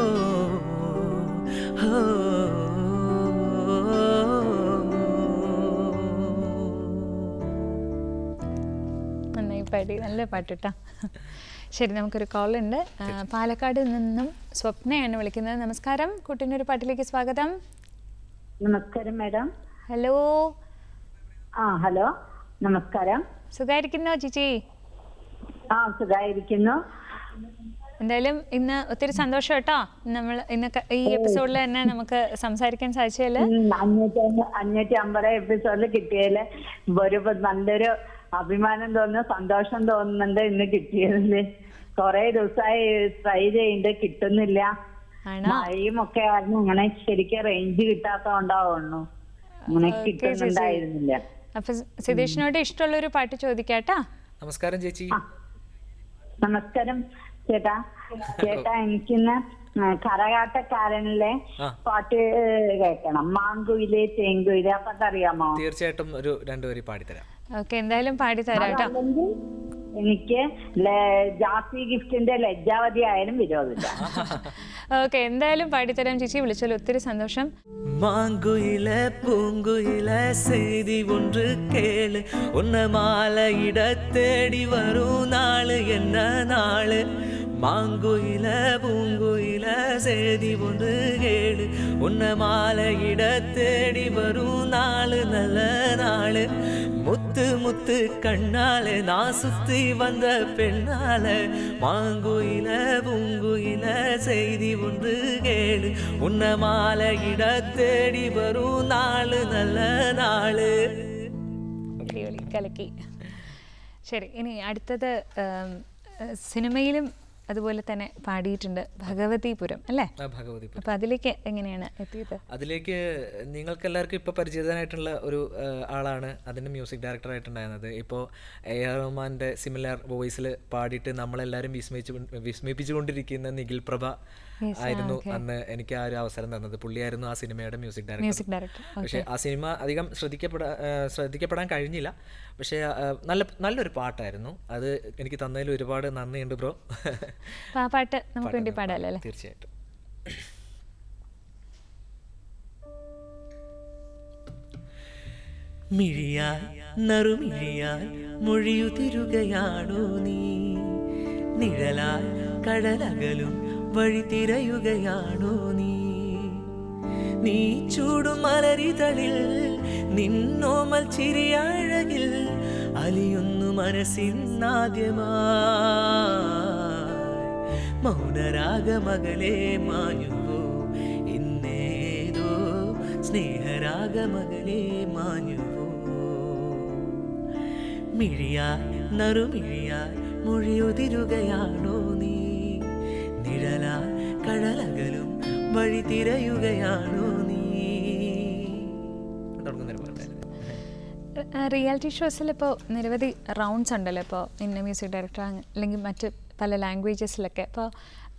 B: ஹோ
A: പാടി, നല്ല പാട്ടിട്ടാ. ശരി, നമുക്കൊരു കോൾ ഉണ്ട്. പാലക്കാട് നിന്നും സ്വപ്നയാണ് വിളിക്കുന്നത്. നമസ്കാരം, കൂട്ടിനൊരു പാട്ടിലേക്ക് സ്വാഗതം.
C: നമസ്കാരം മാഡം.
A: ഹലോ.
C: ഹലോ, നമസ്കാരം.
A: സുഖായിരിക്കുന്നോ ചേച്ചി?
C: സുഖായിരിക്കുന്നു.
A: എന്തായാലും ഇന്ന് ഒത്തിരി സന്തോഷം കേട്ടോ, നമ്മൾ ഇന്ന് ഈ എപ്പിസോഡിൽ തന്നെ നമുക്ക് സംസാരിക്കാൻ സാധിച്ചതില്.
C: 550 എപ്പിസോഡിൽ കിട്ടിയതില് ഒരു നല്ലൊരു അഭിമാനം തോന്നുന്നു, സന്തോഷം തോന്നുന്നുണ്ട് ഇന്ന് കിട്ടിയതില്. കൊറേ ദിവസമായി ട്രൈ ചെയ്യുന്നുണ്ട്, കിട്ടുന്നില്ല. മഴയും ഒക്കെ ആയിരുന്നു, അങ്ങനെ ശരിക്കും റേഞ്ച് കിട്ടാത്തോണ്ടാവുന്നു, അങ്ങനെ കിട്ടുന്നുണ്ടായിരുന്നില്ല.
A: അപ്പൊ സിതേഷിനോട് ഇഷ്ടമുള്ള ഒരു പാട്ട് ചോദിക്കാട്ടാ.
B: നമസ്കാരം ചേച്ചി.
C: നമസ്കാരം ചേട്ടാ. ചേട്ടാ, എനിക്കിന്ന് കരകാട്ടക്കാരനിലെ പാട്ട് കേൾക്കണം, മാങ്കുയിലെ തേങ്കുയിലെ. അപ്പൊ അതറിയാമോ?
B: തീർച്ചയായിട്ടും ഒരു 2 വരി പാടിത്തരാം.
A: ഓക്കെ, എന്തായാലും പാടിത്തരാം കേട്ടോ.
C: എനിക്ക് ജാസി ഗിഫ്റ്റിന്റെ ലജ്ജാവതി ആയാലും വിരോധമില്ല.
A: ഓക്കെ, എന്തായാലും പാടിത്തരാം ചേച്ചി. വിളിച്ചാൽ ഒത്തിരി സന്തോഷം.
B: மாங்குயில பூங்குயில செய்தி ஒன்று கேளு, உன்ன மாலையிட தேடி வரும் நாளு என்ன நாளு. மாங்குயில பூங்குயில செய்தி ஒன்று கேளு, உன்ன மாலையிட தேடி வரும் நாளு நல்ல நாளு. முத்து முத்து கண்ணாலே நான் சுத்தி வந்த பெண்ணால, மாங்குயில பூங்குயில செய்தி ஒன்று கேளு, உன்ன மாலையிட தேடி வரும் നാള് നല്ല നാള്.
A: കലക്കി. ശരി, ഇനി അടുത്തത് സിനിമയിലും അതുപോലെ തന്നെ പാടിയിട്ടുണ്ട്, ഭഗവതിപുരം അല്ലേ?
B: ഭഗവതിപുരം.
A: അപ്പൊ അതിലേക്ക് എങ്ങനെയാണ് എത്തിയത്?
B: അതിലേക്ക് നിങ്ങൾക്ക് എല്ലാവർക്കും ഇപ്പോൾ പരിചിതനായിട്ടുള്ള ഒരു ആളാണ് അതിൻ്റെ മ്യൂസിക് ഡയറക്ടറായിട്ടുണ്ടായിരുന്നത്. ഇപ്പോൾ AR റഹ്മാൻ്റെ സിമിലർ വോയിസിൽ പാടിയിട്ട് നമ്മളെല്ലാവരും വിസ്മയിപ്പിച്ചുകൊണ്ടിരിക്കുന്ന നിഖിൽ പ്രഭ ആയിരുന്നു അന്ന് എനിക്ക് ആ ഒരു അവസരം തന്നത്. പുള്ളിയായിരുന്നു ആ സിനിമയുടെ മ്യൂസിക് ഡയറക്ടർ. പക്ഷേ ആ സിനിമ അധികം ശ്രദ്ധിക്കപ്പെടാൻ കഴിഞ്ഞില്ല. പക്ഷേ നല്ലൊരു പാട്ടായിരുന്നു അത്. എനിക്ക് തന്നതിൽ ഒരുപാട് നന്ദിയുണ്ട് ബ്രോ.
A: ആ പാട്ട് നമുക്ക് വേണ്ടി പാടാലോ?
B: തീർച്ചയായിട്ടും. മിഴിയാൽ നറുമിഴിയാൽ മൊഴിയുതിരുകയാണോ നീ, നിഴലാൽ കടലകലും വഴി തിരയുകയാണോ നീ. നീ ചൂടും മലരിതളിൽ നിന്നോമൽ ചിരിയഴകിൽ അലിയുന്നു മനസ്സിനാദ്യമായി. മൗനരാഗമകലേ മാഞ്ഞുവോ ഇന്നേതോ സ്നേഹരാഗമകലേ മാഞ്ഞുവോ. മിഴിയാൽ നറുമിഴിയാൽ മൊഴിയുതിരുകയാണോ നീ, നിഴലാൽ കടലകലും വഴി തിരയുകയാണോ നീ.
A: റിയാലിറ്റി ഷോസിൽ ഇപ്പോൾ നിരവധി റൗണ്ട്സ് ഉണ്ടല്ലോ, ഇപ്പോൾ ഇന്ന മ്യൂസിക് ഡയറക്ടർ അല്ലെങ്കിൽ മറ്റ് പല ലാംഗ്വേജസിലൊക്കെ. അപ്പോൾ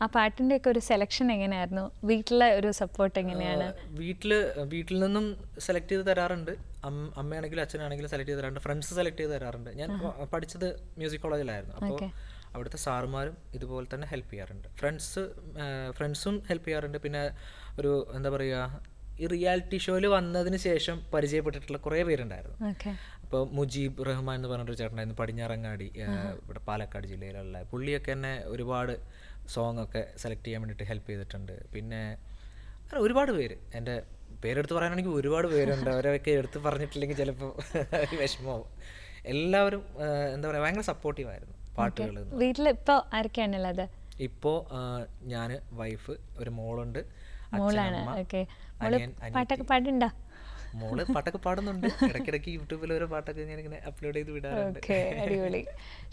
A: ആ പാട്ടിൻ്റെയൊക്കെ ഒരു സെലക്ഷൻ എങ്ങനെയായിരുന്നു? വീട്ടിലെ ഒരു സപ്പോർട്ട് എങ്ങനെയാണ്?
B: വീട്ടിൽ നിന്നും സെലക്ട് ചെയ്ത് തരാറുണ്ട്. അമ്മയാണെങ്കിലും അച്ഛനാണെങ്കിലും സെലക്ട് ചെയ്ത് തരാറുണ്ട്. ഫ്രണ്ട്സ് സെലക്ട് ചെയ്ത് തരാറുണ്ട്. ഞാൻ പഠിച്ചത് മ്യൂസിക് കോളേജിലായിരുന്നു. അപ്പോൾ അവിടുത്തെ സാറുമാരും ഇതുപോലെ തന്നെ ഹെൽപ്പ് ചെയ്യാറുണ്ട്. ഫ്രണ്ട്സും ഹെൽപ്പ് ചെയ്യാറുണ്ട്. പിന്നെ ഒരു എന്താ പറയുക, ഈ റിയാലിറ്റി ഷോയിൽ വന്നതിന് ശേഷം പരിചയപ്പെട്ടിട്ടുള്ള കുറേ പേരുണ്ടായിരുന്നു. അപ്പോൾ മുജീബ് റഹ്മാൻ എന്ന് പറഞ്ഞൊരു ചേട്ടനായിരുന്നു, പടിഞ്ഞാറങ്ങാടി, ഇവിടെ പാലക്കാട് ജില്ലയിലുള്ള. പുള്ളിയൊക്കെ എന്നെ ഒരുപാട് സോങ് ഒക്കെ സെലക്ട് ചെയ്യാൻ വേണ്ടിയിട്ട് ഹെൽപ്പ് ചെയ്തിട്ടുണ്ട്. പിന്നെ അങ്ങനെ ഒരുപാട് പേര്, എൻ്റെ പേരെടുത്ത് പറയാനാണെങ്കിൽ ഒരുപാട് പേരുണ്ട്. അവരൊക്കെ എടുത്ത് പറഞ്ഞിട്ടില്ലെങ്കിൽ ചിലപ്പോൾ വിഷമമാവും. എല്ലാവരും എന്താ പറയുക, ഭയങ്കര സപ്പോർട്ടീവായിരുന്നു പാട്ടുകൾ.
A: വീട്ടിൽ ഇപ്പോൾ ആരൊക്കെയാണുള്ളത്?
B: ഇപ്പോൾ ഞാൻ, വൈഫ്, ഒരു മോളുണ്ട്,
A: പാട്ടൊക്കെ പാടുണ്ടോ?
B: മോള് പാട്ടൊക്കെ പാടുന്നുണ്ട്. ഇടയ്ക്കിടയ്ക്ക് യൂട്യൂബിൽ ഓരോ പാട്ടൊക്കെ ഞാനിങ്ങനെ അപ്ലോഡ് ചെയ്ത് വിടാറുണ്ട്.
A: അടിപൊളി.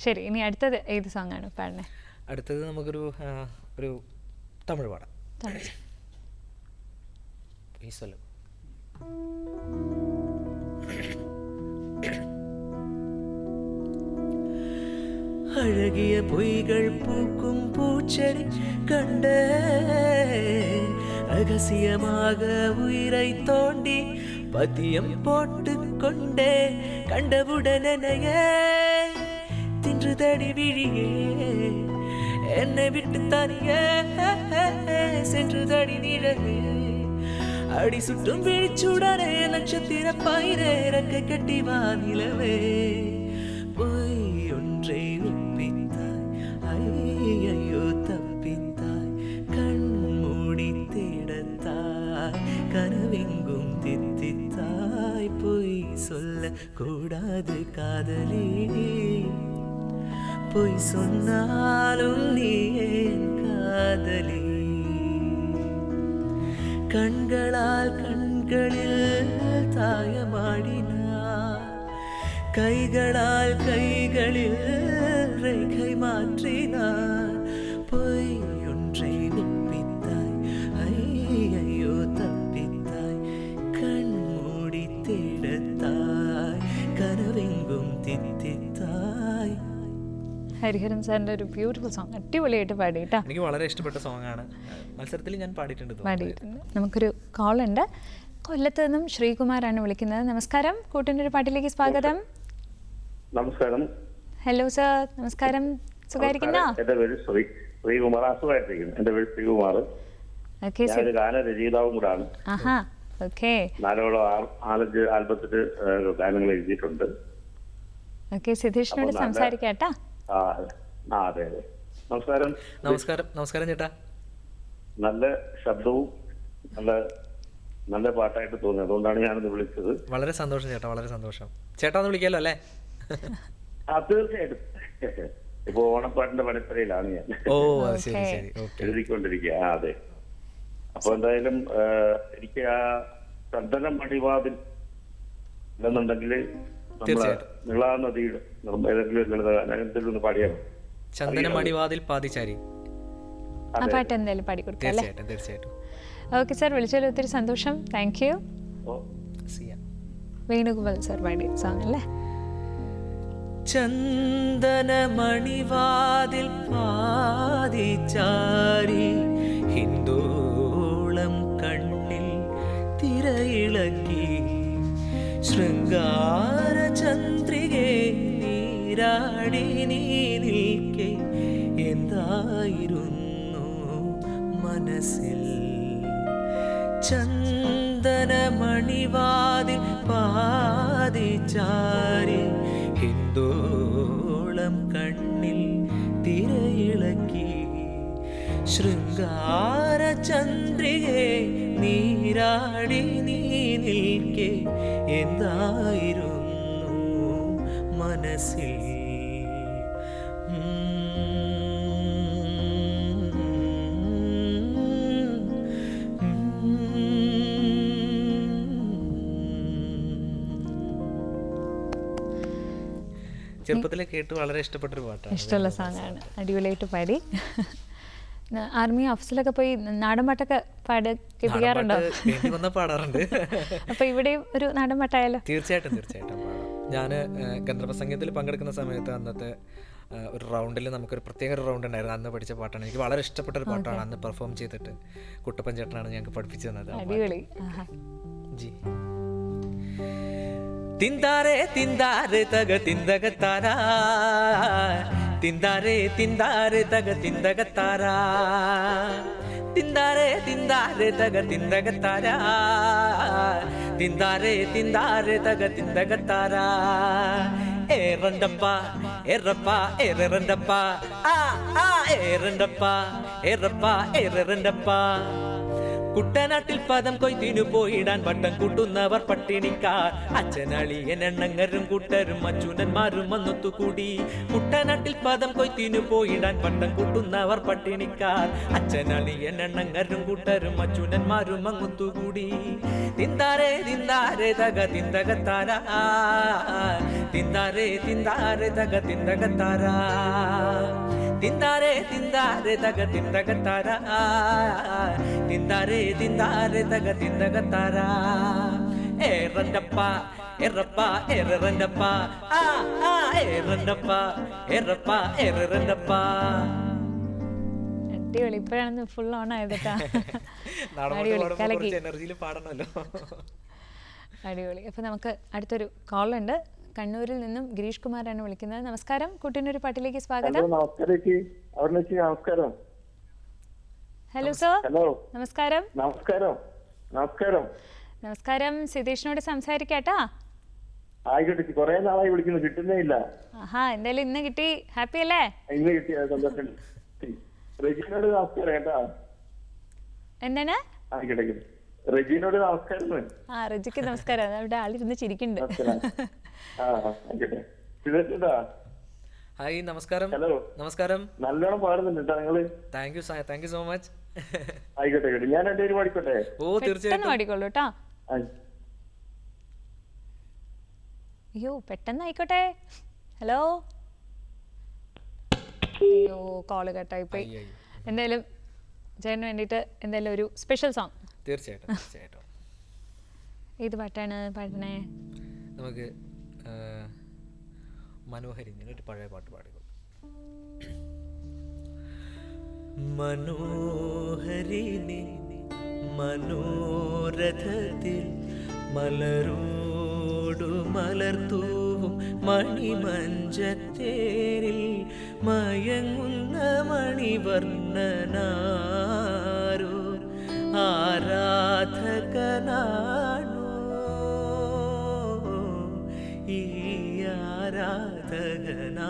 A: ശരി, ഇനി അടുത്തത് ഏത് സോങ് ആണ് പാടുന്നത്?
B: അടുത്തത് നമുക്കൊരു ഒരു തമിഴ് പാടാം. ഈശ്വലം.
E: அழகிய பொய்கள் பூக்கும் பூச்செடி கண்டே, ரகசியமாக உயிரை தோண்டி பதியம் போட்டு கொண்டே, கண்டவுடனேயே தின்றுதடி விழியே, என்னை விட்டு தனியே சென்றுதடி நிழலே, அடி சுட்டும் விழிச்சுடனே நட்சத்திர பயிரே இறக்கை கட்டி வானிலவே, பொய் ஒன்றை ஐயோ தப்பித்தாய், கண் மூடி தேடத்தாய், கனவெங்கும் தித்தித்தாய், பொய் சொல்ல கூடாது காதலி, பொய் சொன்னாலும் நீ ஏன் காதலி, கண்களால் கண்களில் தாயமாடினார், கைகளால் கைகளில் ரேகை மாற்றினார், பொய் ஒன்றை ஒப்பித்தாய், ஐயோ தப்பித்தாய், கண் மூடி தேடத்தாய், കനവെങ്കും തിത്തിത്തായ്.
A: ഹരിഹരൻ സാറിൻ്റെ ഒരു ബ്യൂട്ടിഫുൾ സോങ്, അടിപൊളിയായിട്ട് പാടിയിട്ടാ.
B: എനിക്ക് വളരെ ഇഷ്ടപ്പെട്ട സോങ്ങാണ്. മത്സരത്തിൽ ഞാൻ പാടിയിട്ടുണ്ട്.
A: നമുക്കൊരു കോൾ ഉണ്ട്. കൊല്ലത്ത് നിന്നും ശ്രീകുമാറാണ് വിളിക്കുന്നത്. നമസ്കാരം, കൂട്ടിൻ്റെ ഒരു പാട്ടിലേക്ക് സ്വാഗതം.
F: നമസ്കാരം.
A: ഹലോ സർ, നമസ്കാരം. സുഖായിരിക്കുന്നോ?
F: എന്റെ പേര് ശ്രീകുമാർ. അസുഖമായിട്ടിരിക്കുന്നു. എന്റെ പേര് ശ്രീകുമാർ. ഞാനൊരു ഗാനരചയിതാവും കൂടാണ്. നാലോളം 4-5 ആൽബത്തില് ഗാനങ്ങൾ എഴുതിയിട്ടുണ്ട്.
A: സിതീഷിനോട് സംസാരിക്കാട്ടാ.
F: അതെ അതെ. നമസ്കാരം.
B: നമസ്കാരം ചേട്ടാ.
F: നല്ല ശബ്ദവും നല്ല പാട്ടായിട്ട് തോന്നി, അതുകൊണ്ടാണ് ഞാനത് വിളിച്ചത്.
B: വളരെ സന്തോഷം ചേട്ടാ, വളരെ സന്തോഷം. ചേട്ടാ ഒന്ന് വിളിക്കാലോ അല്ലേ?
F: തീർച്ചയായിട്ടും. ഇപ്പൊ ഓണപ്പാട്ടിന്റെ പണിപ്പുരയിലാണ് ഞാൻ. എഴുതിക്കൊണ്ടിരിക്കുക. അതെ. അപ്പൊ എന്തായാലും എനിക്ക് ആ ചന്ദന മണിവാതിൽ എന്നുണ്ടെങ്കിൽ നിളാ നദിയുടെ ഏതെങ്കിലും ഒന്ന് പാടിയാലോ?
B: ചന്ദന മണിവാതിൽ പാതിച്ചാരി.
A: ആ പാട്ട് എന്തായാലും പാടിക്കൊടുക്കാം.
B: തീർച്ചയായിട്ടും.
A: ഓക്കെ സാർ, വിളിച്ചാലും ഒത്തിരി സന്തോഷം. Thank you. വേണുഗോപാൽ സാർ പാടിയ സോങ് അല്ലേ?
E: ചന്ദന മണിവാതിൽ പാതിച്ചാരി, ഹിന്ദോളം കണ്ണിൽ തിരയിളക്കി, ശൃംഗാര ചന്ദ്രികെ നീരാടി നീ നിൽക്കെ, എന്തായിരുന്നു മനസ്സിൽ? ചന്ദന മണിവാതിൽ പാതിച്ചാരി, ഹിന്ദോളം കണ്ണിൽ തിരയിളക്കി, ശൃംഗാര ചന്ദ്രികെ നീരാടി നീ നിൽക്കെ, എന്തായിരുന്നു മനസ്സിൽ?
B: ചെറുപ്പത്തിലെ കേട്ട് വളരെ ഇഷ്ടപ്പെട്ടൊരു പാട്ടാണ്.
A: ഇഷ്ടമുള്ള സോങ്ങാണ്. അടിപൊളിയായിട്ട് പാടി. ആർമി ഓഫീസിലൊക്കെ പോയി നാടൻ പാട്ടൊക്കെ കേൾപ്പിക്കാറുണ്ടോ?
B: പാടാറുണ്ട്.
A: അപ്പൊ ഇവിടെയും ഒരു നാടൻ പാട്ടായാലോ?
B: തീർച്ചയായിട്ടും പാടാം. ഞാൻ ഗന്ധർവസംഗീതത്തിൽ പങ്കെടുക്കുന്ന സമയത്ത് അന്നത്തെ ഒരു റൗണ്ടിൽ നമുക്കൊരു പ്രത്യേക ഒരു റൗണ്ട് ഉണ്ടായിരുന്നു. അന്ന് പഠിച്ച പാട്ടാണ്. എനിക്ക് വളരെ ഇഷ്ടപ്പെട്ട ഒരു പാട്ടാണ്. അന്ന് പെർഫോം ചെയ്തിട്ട് കുട്ടപ്പൻ ചേട്ടനാണ് ഞങ്ങൾക്ക് പഠിപ്പിച്ചു തന്നത്.
A: അടിപൊളി.
B: ജി.
E: തിന്താരേ തിന്താരേ തക തിന്തക താരാ, തിന്താരേ തിന്താരേ തക തിന്തക താരാ, തിന്താരേ തിന്താരേ തക തിന്തകത്താരാ തിന്താരേ തിന്താരേ തക തിന്തകത്താരാ ഏറണ്ടപ്പ എറപ്പ എറണ്ടപ്പ ആ ആ ഏറണ്ടപ്പ എറപ്പ എറണ്ടപ്പ കുട്ടനാട്ടിൽ പദം കൊയ്ത്തിനു പോയിടാൻ വട്ടം കൂട്ടുന്നവർ പട്ടിണിക്കാർ അച്ഛനളിയൻ എണ്ണങ്ങരും കൂട്ടരും അച്ഛനന്മാരും വന്നൊത്തുകൂടി കുട്ടനാട്ടിൽ പദം കൊയ്ത്തിനു പോയിടാൻ വട്ടം കൂട്ടുന്നവർ പട്ടിണിക്കാർ അച്ഛനളിയൻ എണ്ണങ്ങരും കൂട്ടരും അച്ഛനന്മാരും അങ്ങൊത്തുകൂടി തിന്താരേ തിന്താരേ തക തിന്തകത്താരാ തിന്താരേ തിന്താരേ തക തിന്തകത്താരാ തിന്താരേ തിന്താരേ തക തിന്തകത്താരാ തിന്താരേ തിന്താരേ തക തിന്തകത്താരാ ഏറണ്ടപ്പ എറപ്പ എറണ്ടപ്പ ആ ആ ഏറണ്ടപ്പ എറപ്പ എറണ്ടപ്പ.
A: അടിപൊളി. ഇപ്പോഴാണ് ഫുൾ ഓൺ ആയത് കേട്ടാ.
B: എനർജിയിൽ പാടണമല്ലോ.
A: അടിപൊളി. അപ്പൊ നമുക്ക് അടുത്തൊരു കോൾ ഉണ്ട്. കണ്ണൂരിൽ നിന്നും ഗിരീഷ് കുമാറാണ് വിളിക്കുന്നത്. നമസ്കാരം, കുട്ടീനൊരു പാട്ടിലേക്ക് സ്വാഗതം.
F: നമസ്കാരം.
A: Hello sir.
F: ഹലോ,
A: നമസ്കാരം.
F: നമസ്കാരം. നമസ്കാരം.
A: നമസ്കാരം. സിതേഷിനോട് സംസാരിക്കാട്ടാ.
F: ആയിക്കോട്ടെ, കൊറേ നാളായി വിളിക്കുന്നു, കിട്ടുന്നേ ഇല്ല.
A: ആഹാ, എന്തായാലും ഇന്ന് കിട്ടി. ഹാപ്പി അല്ലേ?
F: ഇന്ന് കിട്ടിയ സന്തോഷം. റെജിനോട് നമസ്കാരം കേട്ടാ.
A: എന്താണ്?
F: ആയിക്കോട്ടെ, റെജിനോട് നമസ്കാരം.
A: ആ, റെജിക്ക് നമസ്കാരം. അവിടെ ആളിരുന്ന് ചിരിക്കുന്നുണ്ട്.
B: ഹായ്, നമസ്കാരം.
F: ഹലോ,
B: നമസ്കാരം.
F: നല്ലോണം പാടുന്നുണ്ട് നിങ്ങള്.
B: Thank you so much.
F: ആയിക്കോട്ടെ, ഞാൻ രണ്ടുപേരും പാടിക്കോട്ടെ?
B: ഓ, തീർച്ചയായിട്ടും
A: പാടിക്കോളൂ കേട്ടോ. അയ്യോ, പെട്ടെന്ന് ആയിക്കോട്ടെ. ഹലോ. അയ്യോ, കോള് കട്ടായി പോയി. എന്തായാലും ചേട്ടന് വേണ്ടിയിട്ട് എന്തായാലും ഒരു സ്പെഷ്യൽ സോങ്.
B: തീർച്ചയായിട്ടും.
A: ഏത് പാട്ടാണ് പാടണേ?
B: നമുക്ക് മനോഹരി ഒരു പഴയ പാട്ട് പാടിക്കോ.
E: മനോഹരി മനോരഥത്തിൽ മലരോടു മലർത്തൂവും മണിമഞ്ചത്തേരിൽ മയങ്ങുന്ന മണിവർണ്ണനാരോ ആരാധകനാണോ ഈ ആരാധകനാണോ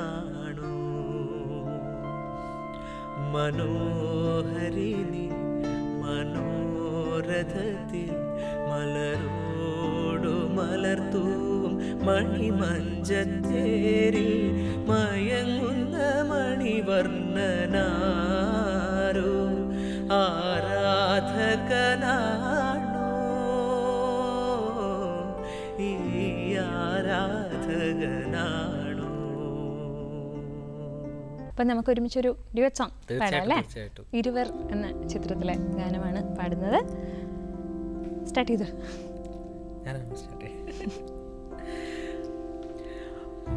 E: മനോഹരിനി മനോരഥത്തിൽ മലരോടു മലർത്തൂവും മണിമഞ്ചത്തേരിൽ മയങ്ങുന്ന മണിവർണ്ണനാരോ ആരാധകനാണോ ഈ ആരാധകനാണോ.
A: അപ്പം നമുക്ക് ഒരുമിച്ചൊരു ഡ്യുവറ്റ് സോങ് പാടാം അല്ലേ? ഇരുവർ എന്ന ചിത്രത്തിലെ ഗാനമാണ് പാടുന്നത്. സ്റ്റാർട്ട് ചെയ്തു.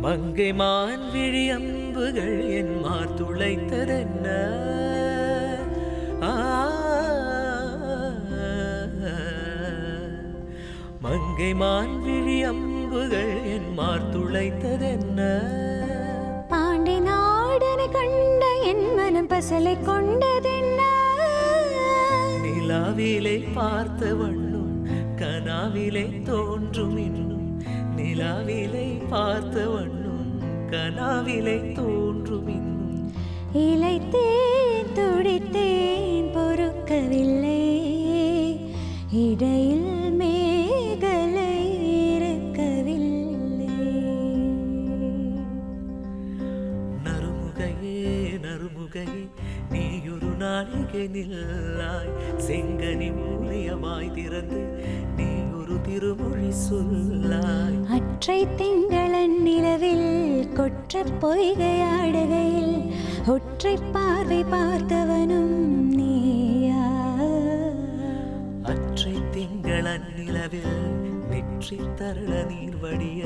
E: മങ്കൈമാൻ വിഴിയമ്പുകൾ എന്മാർ തുളൈത്തതെന്ന മങ്കൈമാൻ വിഴിയമ്പുകൾ എന്മാർ തുളൈത്തതെന്ന
G: പാണ്ഡ്യ നാടനെ കണ്ട എൻ മനം പസலை കൊണ്ടതെന്ന
E: നിലാവിലെ பார்த்த വണ്ണും കനാവിലെ തോன்றும் இன்னும் നിലാവിലെ பார்த்த വണ്ണും കനാവിലെ തോன்றும் இன்னும்
G: இளைத்தேன் துடித்தேன் பொறுக்கவில்லை இடையில் மேகலை இருக்கவில்லை
E: நறுமுகையே நறுமுகையே நீயொரு நாளிகை நில்லாய் செங்கனி மூலியமாய் திறந்து நீ ஒரு திருமொழி சொல்லாய்
G: அற்றை திங்களன் நிலவில் கொற்ற பொய்கையாடுகையில் ஒற்றை பார்வை பார்த்தவனும் நீயா
E: அற்றை திங்களன் நிலவில் நெற்றி தரள நீர் வடிய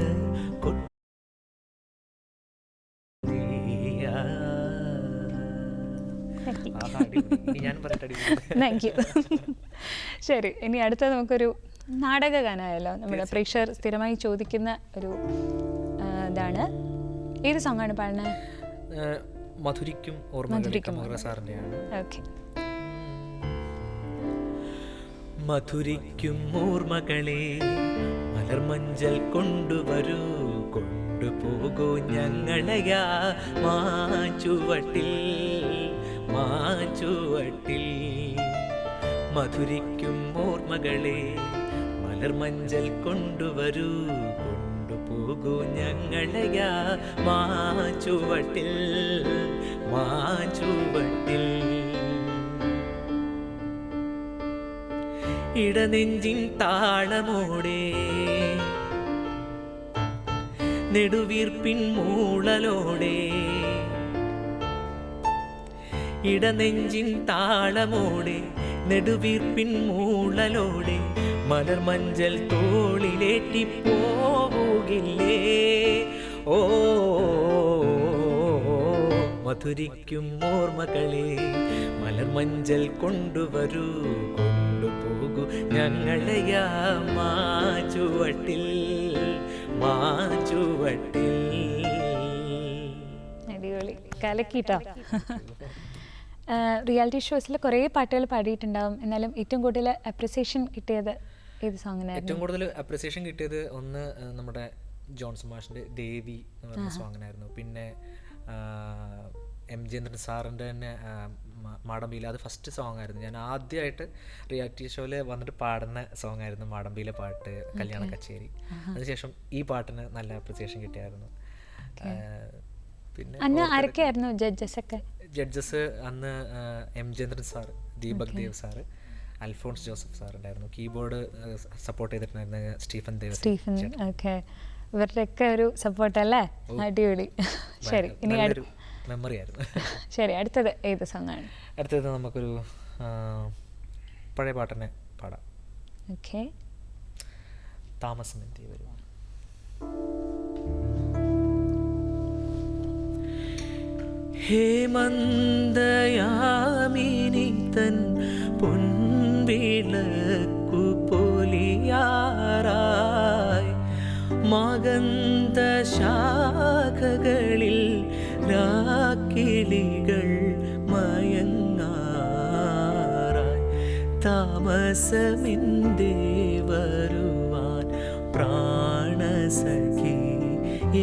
A: താങ്ക് യു. ശരി, ഇനി അടുത്ത നമുക്കൊരു നാടകഗാനമായല്ലോ. നമ്മുടെ പ്രേക്ഷകർ സ്ഥിരമായി ചോദിക്കുന്ന ഒരു ഇതാണ്. ഏത് സോങ്ങാണ് പാടുന്നത്?
B: മധുരിക്കും ഓർമ്മ സാറിൻ്റെയാണ്.
A: ഓക്കെ.
E: മധുരിക്കും ഓർമ്മകളെ മലർമഞ്ചൽ കൊണ്ടുവരൂ, കൊണ്ടുപോകൂ ഞങ്ങളെയാ മാഞ്ചുവട്ടിൽ, മാഞ്ചുവട്ടിൽ. മധുരിക്കും ഓർമ്മകളെ മലർമഞ്ചൽ കൊണ്ടുവരൂ, കൊണ്ടുപോകൂ ഞങ്ങളെയാ മാഞ്ചുവട്ടിൽ, മാഞ്ചുവട്ടിൽ. ഇടനെഞ്ചിൻ താളമോടെ നെടുവീർപ്പിൻ മൂളലോടെ, ഇടനെഞ്ചിൻ താളമോടെ നെടുവീർപ്പിൻ മൂളലോടെ മലർമഞ്ചൽ തോളിലേറ്റിപ്പോവുകില്ലേ. ഓ മധുരിക്കും ഓർമ്മകളെ മലർമഞ്ചൽ കൊണ്ടുവരൂ, കൊണ്ടുപോകൂ ഞങ്ങളെയാ മാഞ്ചുവട്ടിൽ, മാഞ്ചുവട്ടിൽ.
A: അടിപൊളി, കലക്കിട്ടോ. റിയാലിറ്റി ഷോസിൽ കുറേ പാട്ടുകൾ പാടിയിട്ടുണ്ടാവും, എന്നാലും ഏറ്റവും കൂടുതൽ അപ്രിസിയേഷൻ കിട്ടിയത് ഏത് സോങ്ങിനായിരുന്നു?
B: ഏറ്റവും കൂടുതൽ അപ്രിസിയേഷൻ കിട്ടിയത് ഒന്ന് നമ്മുടെ ജോൺസൺ മാഷിൻ്റെ ദേവി എന്ന് പറഞ്ഞ സോങ്ങിനായിരുന്നു. പിന്നെ എം ജേന്ദ്രൻ സാറിൻ്റെ തന്നെ മാടമ്പിയിലെ, അത് ഫസ്റ്റ് സോങ് ആയിരുന്നു. ഞാൻ ആദ്യമായിട്ട് റിയാലിറ്റി ഷോയിൽ വന്നിട്ട് പാടുന്ന സോങ് ആയിരുന്നു മാടമ്പിയിലെ പാട്ട്, കല്യാണ കച്ചേരി. അതിനുശേഷം ഈ പാട്ടിന് നല്ല അപ്രിസിയേഷൻ കിട്ടിയായിരുന്നു. പിന്നെ
A: അന്ന് ആരൊക്കെയായിരുന്നു ജഡ്ജസ് ഒക്കെ?
B: ജഡ്ജസ് അന്ന് M Jayachandran sir, Deepak Dev sir, Alphons Joseph sir ഉണ്ടായിരുന്നു. കീബോർഡ് സപ്പോർട്ട് ചെയ്തിട്ടുണ്ടായിരുന്ന സ്റ്റീഫൻ ദേവ്.
A: ഓക്കെ, ഇവരുടെയൊക്കെ ഒരു സപ്പോർട്ട് അല്ലേ? അടിപൊളി. ശരി, ഇനി
B: മെമ്മറി ആയിരുന്നു.
A: ശരി, അടുത്തത് ഏത് സോങ് ആണ്?
B: അടുത്തത് നമുക്കൊരു പഴയ പാട്ടിനെ പാടാം.
A: ഓക്കെ,
B: താമസം എന്തി വരും.
E: ഹേമന്തയാമിനി തൻ പൊൻവിളക്കു പൊലിയാറായി മകന്ത ശാഖകളിൽ രാക്കിളികൾ മയങ്ങാറായി താമസമെന്തേ വരുവാൻ പ്രാണസഖി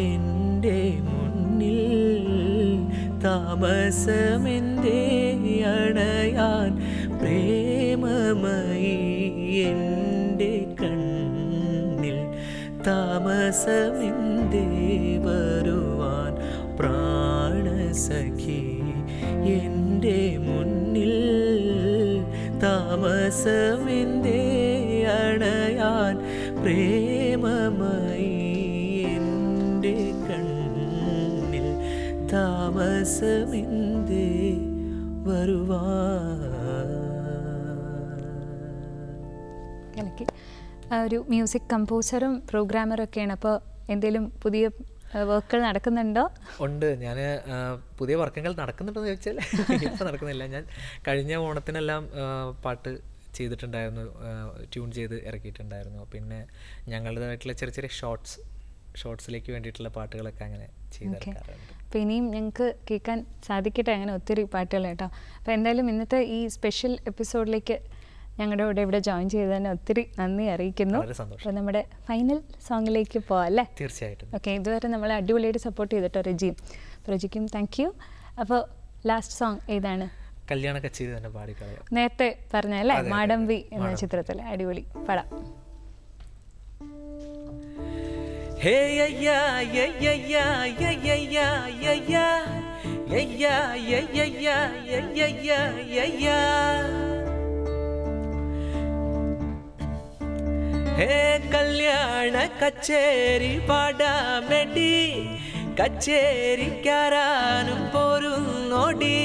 E: എൻ്റെ മുന്നിൽ, താമസമെന്തേ അണയാൻ പ്രേമമയി എൻ്റെ കണ്ണിൽ, താമസമെന്തേ വരുവാൻ പ്രാണസഖി എൻ്റെ മുന്നിൽ, താമസമെന്തേ അണയാൻ പ്രേമമയി എൻ്റെ കണ്ണിൽ, താമസമെന്തേ വരുവാൻ.
A: എനിക്ക് ഒരു മ്യൂസിക് കമ്പോസറും പ്രോഗ്രാമറും ഒക്കെയാണ്. അപ്പോൾ എന്തെങ്കിലും പുതിയ വർക്കുകൾ നടക്കുന്നുണ്ടോ?
B: ഉണ്ട്, ഞാൻ പുതിയ വർക്കുകൾ നടക്കുന്നുണ്ടോയെന്ന് ചോദിച്ചാൽ ഇപ്പം നടക്കുന്നില്ല. ഞാൻ കഴിഞ്ഞ ഓണത്തിനെല്ലാം പാട്ട് ചെയ്തിട്ടുണ്ടായിരുന്നു, ട്യൂൺ ചെയ്ത് ഇറക്കിയിട്ടുണ്ടായിരുന്നു. പിന്നെ ഞങ്ങളുടേതായിട്ടുള്ള ചെറിയ ചെറിയ ഷോർട്സിലേക്ക് വേണ്ടിയിട്ടുള്ള പാട്ടുകളൊക്കെ അങ്ങനെ ചെയ്തിറക്കാറുണ്ട്.
A: അപ്പോൾ ഇനിയും ഞങ്ങൾക്ക് കേൾക്കാൻ സാധിക്കട്ടെ അങ്ങനെ ഒത്തിരി പാട്ടുകൾ കേട്ടോ. അപ്പോൾ എന്തായാലും ഇന്നത്തെ ഈ സ്പെഷ്യൽ എപ്പിസോഡിലേക്ക് ഞങ്ങളുടെ കൂടെ ഇവിടെ ജോയിൻ ചെയ്തതിന് ഒത്തിരി നന്ദി അറിയിക്കുന്നു. അപ്പോൾ നമ്മുടെ ഫൈനൽ സോങ്ങിലേക്ക് പോവാം അല്ലേ?
B: തീർച്ചയായിട്ടും.
A: ഓക്കെ, ഇതുവരെ നമ്മളെ അടിപൊളിയായിട്ട് സപ്പോർട്ട് ചെയ്തിട്ടോ റെജിയും. അപ്പോൾ റെജിക്കും താങ്ക് യു. അപ്പോൾ ലാസ്റ്റ് സോങ് ഏതാണ്?
B: കല്യാണ കച്ചേരി തന്നെ പാടിക്കളയാം.
A: നേരത്തെ പറഞ്ഞല്ലേ, മാടമ്പി എന്ന ചിത്രത്തിലെ അടിപൊളി പടം.
E: ഹേ യയ്യാ യയ്യാ യയ്യാ യയ്യാ യയ്യാ യയ്യാ യയ്യാ യയ്യാ. ഹേ കല്യാണ കച്ചേരി പാടാൻ വേണ്ടി കച്ചേരിക്കാരാനും പോരുന്നോടി,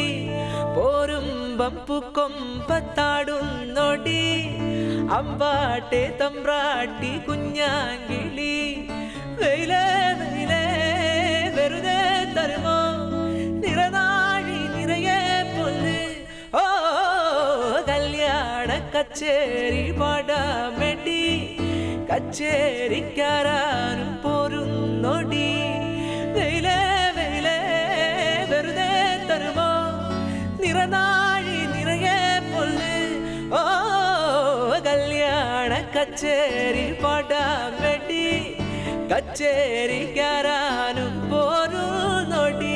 E: പോരുമ്പം പൂക്കൊമ്പത്താടുന്നോടി അമ്പാട്ടെ തമ്പ്രാട്ടി കുഞ്ഞാങ്കിളി. വെയിലേ വെയിലേ വെറുതെ തരുമോ നിറനാഴി നിറയെ പൊല്ല്. ഓ കല്യാണ കച്ചേരി പാടാൻ വേണ്ടി കച്ചേരിക്കാരാനും പോരുന്നോടി. വെയിലേ വെയിലേ വെറുതെ തരുമോ നിറനാഴി നിറയെ പൊല്ല്. ഓ കല്യാണ കച്ചേരി പാടാൻ വേണ്ടി കച്ചേരിക്കാരാനും പോരു നോടി.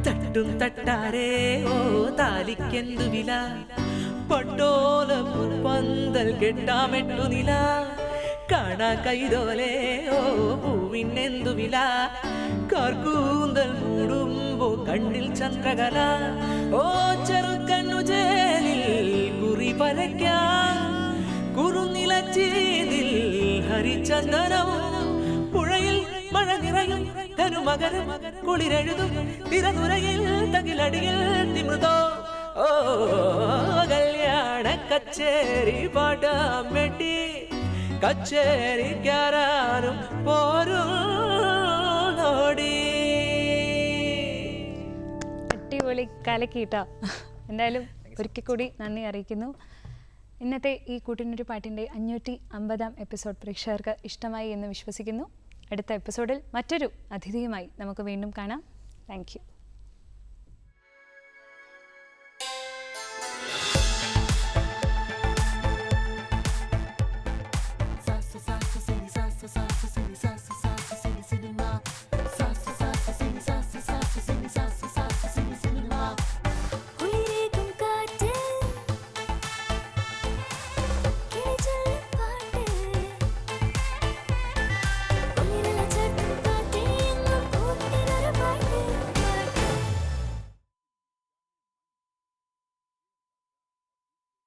E: തട്ടും തട്ടാരേ ഓ താലിക്കെന്തു വില, പട്ടോല പന്തൽ കെട്ടാമെട്ടു നില, കാണാ കൈതോലെ ഓ പൂവിനെന്തു വില, കാർക്കൂന്തൽ മൂടുമ്പോ കണ്ണിൽ ചന്ദ്രകല. ഓ ചെറുക്കണ്ണു ചേലിൽ കുറി പരയ്ക്കാം, കുറുനിലച്ചീതിൽ ഹരിചന്ദനം, പുഴയിൽ മഴ നിറയും ധനുമകരം കുളിരെഴുതും തിരനുരയിൽ തകിലടിയിൽ തിമൃതോ. ഓ കല്യാണ കച്ചേരി പാടാൻ വേണ്ടി കച്ചേരിക്കാരാനും പോരു നോടി.
A: അടിപൊളി കലക്കിട്ടോ. എന്തായാലും ഒരിക്കൽ കൂടി നന്ദി അറിയിക്കുന്നു. ഇന്നത്തെ ഈ കൂട്ടിനൊരു പാട്ടിൻ്റെ 550 എപ്പിസോഡ് പ്രേക്ഷകർക്ക് ഇഷ്ടമായി എന്ന് വിശ്വസിക്കുന്നു. അടുത്ത എപ്പിസോഡിൽ മറ്റൊരു അതിഥിയുമായി നമുക്ക് വീണ്ടും കാണാം. Thank you.